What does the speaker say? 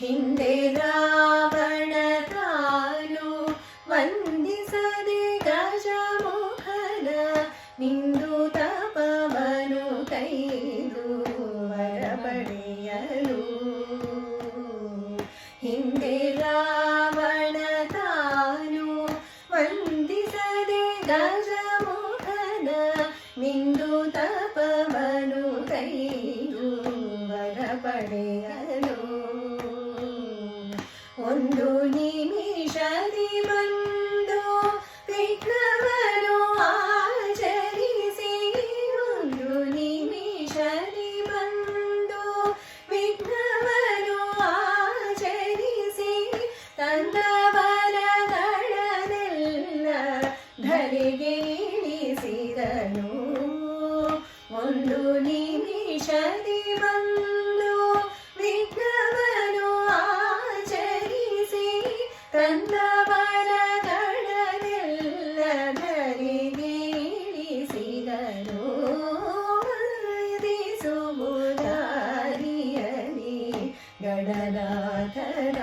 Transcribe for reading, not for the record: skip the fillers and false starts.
ಹಿಂದೆ ರಾವಣ ತಾನು ವಂದಿಸದೆ ಗಜಮುಖನ ನಿಂದು ತಪವನು ಕೈದು ವರ ಪಡೆಯಲು. ಹಿಂದೆ ರಾವಣ ತಾನು ವಂದಿಸದೆ ಗಜಮುಖನ ನಿಂದು ತಪವನು ಕೈದು ವರ ಪಡೆಯಲು. ಒಂದು ನಿಮಿಷದಿ ಬಂದು ವಿಘ್ನವನ್ನು ಆಚರಿಸಿ, ಒಂದು ನಿಮಿಷದಿ ಬಂದು ವಿಘ್ನವನ್ನು ಆಚರಿಸಿ, ತನ್ನ ವರಗಳನ್ನೆಲ್ಲ ಧರೆಗೆ ಇಳಿಸಿದನು. ಒಂದು ನಿಮಿಷದಿ ಬಂದು ವಿಘ್ನವನ್ನು ಆಚರಿಸಿ, ತನ್ನ ವರಗಳನ್ನೆಲ್ಲ ಧರೆಗೆ ಇಳಿಸಿದನು. ವಂದಿಸುವುದಾರಿಯಲಿ ಗಣನಾಥನ.